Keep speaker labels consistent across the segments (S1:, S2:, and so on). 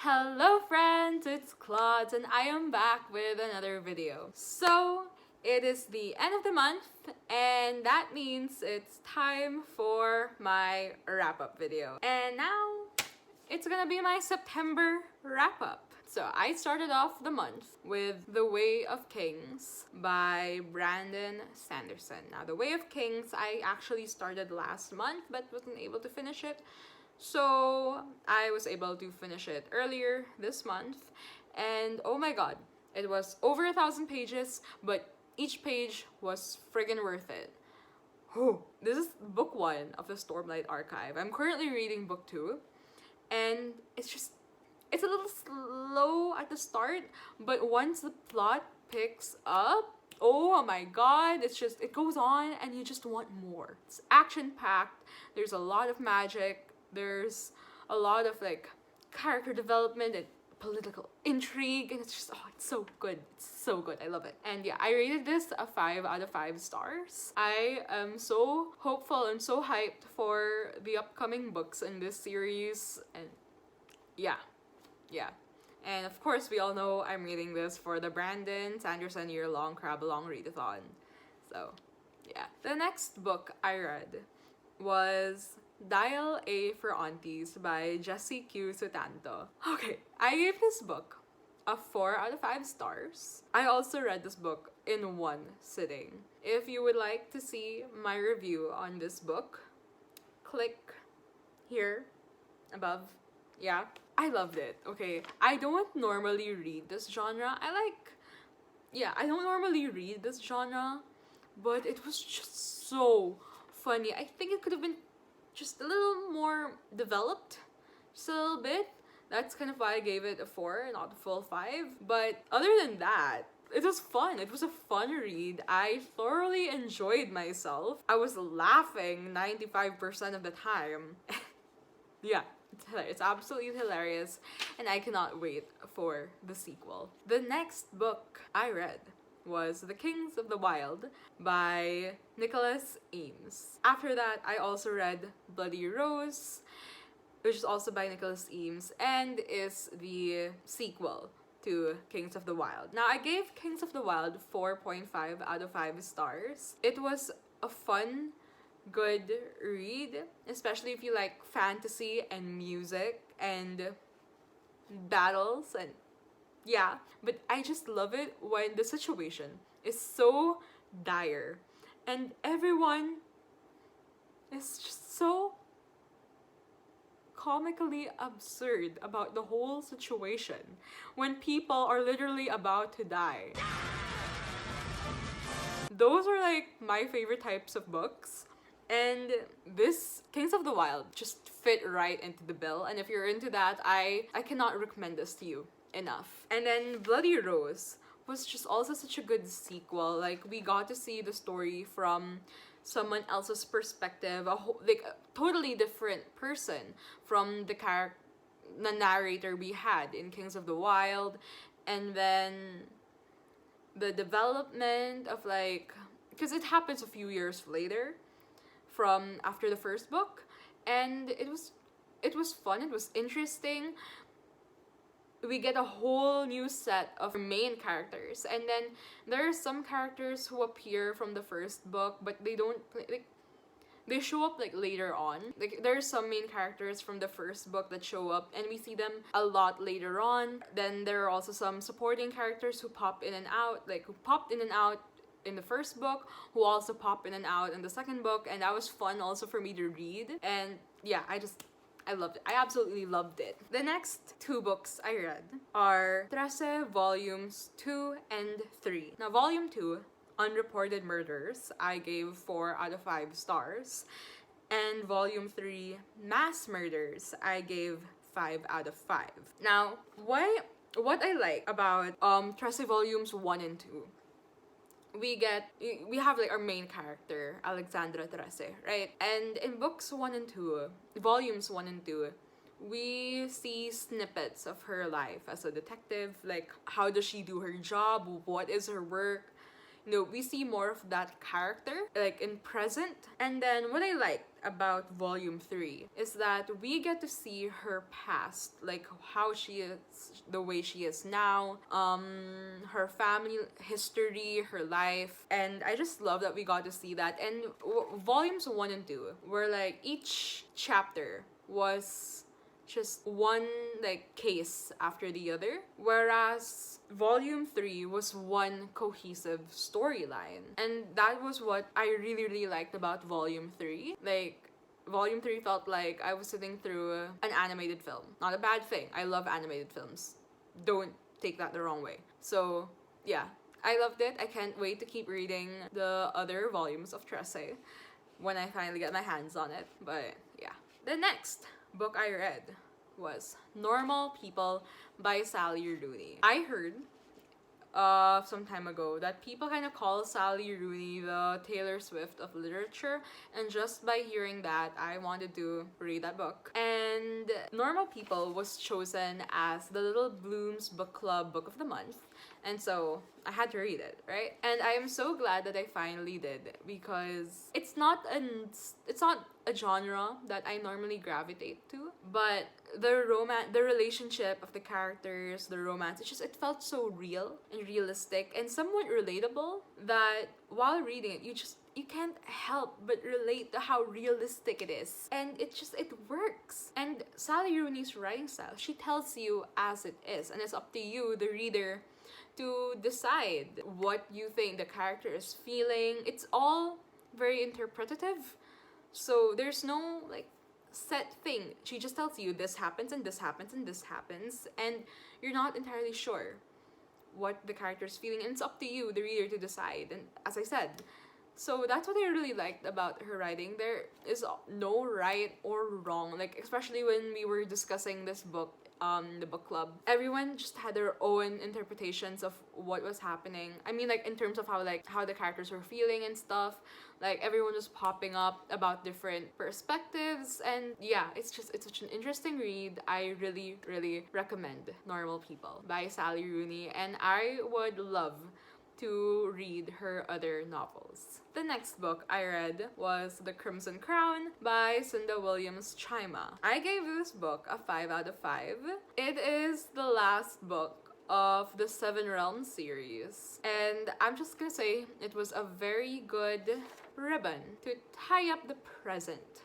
S1: Hello friends, it's Klauds and I am back with another video. So, it is the end of the month and that means it's time for my wrap-up video. And now, it's gonna be my September wrap-up. So I started off the month with The Way of Kings by Brandon Sanderson. Now, The Way of Kings, I actually started last month but wasn't able to finish it. So I was able to finish it earlier this month, and oh my god, it was over 1,000 pages, but each page was friggin' worth it. Oh, this is book 1 of the Stormlight Archive. I'm currently reading book 2, and it's a little slow at the start, but once the plot picks up, oh my god, it goes on and you just want more. It's action-packed, there's a lot of magic, there's a lot of character development and political intrigue, and it's so good. It's so good. I love it. And yeah, I rated this a 5 out of 5 stars. I am so hopeful and so hyped for the upcoming books in this series, and yeah. And of course, we all know I'm reading this for the Brandon Sanderson year-long Crab-Along readathon. So yeah. The next book I read was Dial A for Aunties by Jessie Q. Sutanto. Okay, I gave this book a 4 out of 5 stars. I also read this book in one sitting. If you would like to see my review on this book, click here above. Yeah, I loved it. Okay, I don't normally read this genre. I don't normally read this genre, but it was just so funny. I think it could have been just a little more developed, just a little bit. That's kind of why I gave it a 4, not a full 5. But other than that, it was fun. It was a fun read. I thoroughly enjoyed myself. I was laughing 95% of the time. Yeah, it's absolutely hilarious, and I cannot wait for the sequel. The next book I read was The Kings of the Wild by Nicholas Ames. After that, I also read Bloody Rose, which is also by Nicholas Ames and is the sequel to Kings of the Wild. Now, I gave Kings of the Wild 4.5 out of 5 stars. It was a fun, good read, especially if you like fantasy and music and battles and yeah, but I just love it when the situation is so dire and everyone is just so comically absurd about the whole situation when people are literally about to die. Those are my favorite types of books, and this Kings of the Wild just fit right into the bill, and if you're into that, I cannot recommend this to you enough. And then Bloody Rose was just also such a good sequel. We got to see the story from someone else's perspective, a totally different person from the narrator we had in Kings of the Wild. And then the development of because it happens a few years later from after the first book, and it was fun, it was interesting. We get a whole new set of main characters, and then there are some characters who appear from the first book, but they don't they show up later on. There are some main characters from the first book that show up and we see them a lot later on. Then there are also some supporting characters who pop in and out, who popped in and out in the first book, who also pop in and out in the second book, and that was fun also for me to read. And yeah, I loved it. I absolutely loved it. The next 2 books I read are Thrasher Volumes 2 and 3. Now, Volume 2, Unreported Murders, I gave 4 out of 5 stars. And Volume 3, Mass Murders, I gave 5 out of 5. Now, what I like about Thrasher Volumes 1 and 2, we have our main character, Alexandra Thrasher, right? And in books 1 and 2, volumes 1 and 2, we see snippets of her life as a detective, how does she do her job, what is her work, we see more of that character, like in present. And then what I like about volume 3 is that we get to see her past, like how she is, the way she is now, her family history, her life, and I just love that we got to see that. And volumes 1 and 2 were like each chapter was just one like case after the other, whereas volume 3 was one cohesive storyline. And that was what I really liked about volume 3. Like, volume 3 felt like I was sitting through an animated film. Not a bad thing, I love animated films, don't take that the wrong way. So yeah, I loved it. I can't wait to keep reading the other volumes of Thrasher when I finally get my hands on it. But yeah, the next book I read was Normal People by Sally Rooney. I heard some time ago that people kind of call Sally Rooney the Taylor Swift of literature, and just by hearing that, I wanted to read that book. And Normal People was chosen as the Little Blooms Book Club Book of the Month, and so I had to read it, right? And I am so glad that I finally did, because it's not a genre that I normally gravitate to, but the relationship of the characters, the romance, it felt so real and realistic and somewhat relatable that while reading it, you can't help but relate to how realistic it is. And it works. And Sally Rooney's writing style, she tells you as it is, and it's up to you, the reader, to decide what you think the character is feeling. It's all very interpretative. So there's no like set thing. She just tells you this happens and this happens and this happens, and you're not entirely sure what the character is feeling, and it's up to you, the reader, to decide. And as I said, so that's what I really liked about her writing. There is no right or wrong, like especially when we were discussing this book, the book club, everyone just had their own interpretations of what was happening. I mean, like in terms of how the characters were feeling and stuff, like everyone was popping up about different perspectives. And yeah, it's such an interesting read. I really recommend Normal People by Sally Rooney, and I would love to read her other novels. The next book I read was The Crimson Crown by Cinda Williams Chima. I gave this book a 5 out of 5. It is the last book of the Seven Realms series, and I'm just gonna say it was a very good ribbon to tie up the present,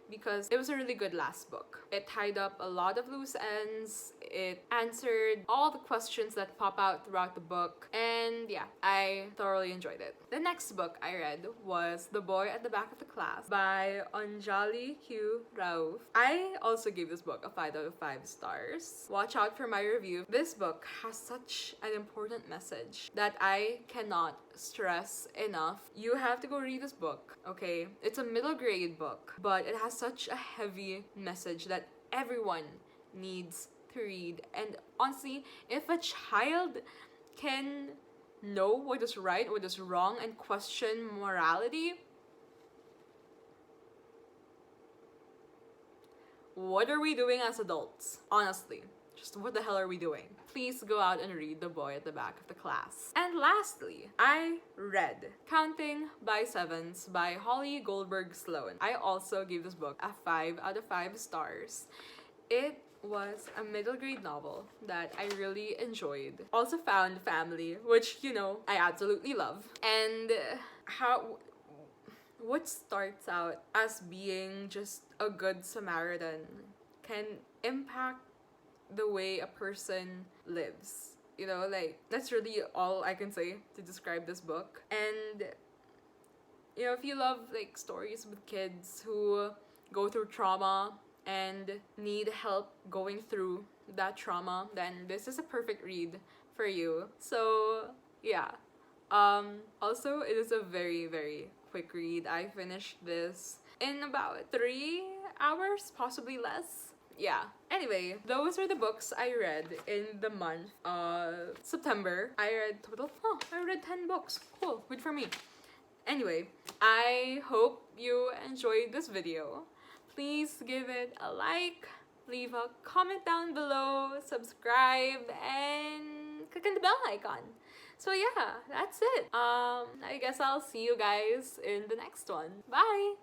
S1: because it was a really good last book. It tied up a lot of loose ends, it answered all the questions that pop out throughout the book, and yeah, I thoroughly enjoyed it. The next book I read was The Boy at the Back of the Class by Anjali Q. Rauf. I also gave this book a 5 out of 5 stars. Watch out for my review. This book has such an important message that I cannot stress enough. You have to go read this book, okay? It's a middle grade book, but it has such a heavy message that everyone needs to read. And honestly, if a child can know what is right, what is wrong, and question morality, what are we doing as adults? Honestly, just what the hell are we doing? Please go out and read The Boy at the Back of the Class. And lastly, I read Counting by Sevens by Holly Goldberg Sloan. I also gave this book a 5 out of 5 stars. It was a middle grade novel that I really enjoyed. Also found family, which, you know, I absolutely love. And what starts out as being just a good Samaritan can impact the way a person lives. You know, like, that's really all I can say to describe this book. And, you know, if you love, like, stories with kids who go through trauma and need help going through that trauma, then this is a perfect read for you. So, yeah. Also, it is a very quick read. I finished this in about 3 hours, possibly less. Yeah. Anyway, those were the books I read in the month of September. I read 10 books. Cool. Good for me. Anyway, I hope you enjoyed this video. Please give it a like, leave a comment down below, subscribe, and click on the bell icon So yeah, that's it. I guess I'll see you guys in the next one. Bye!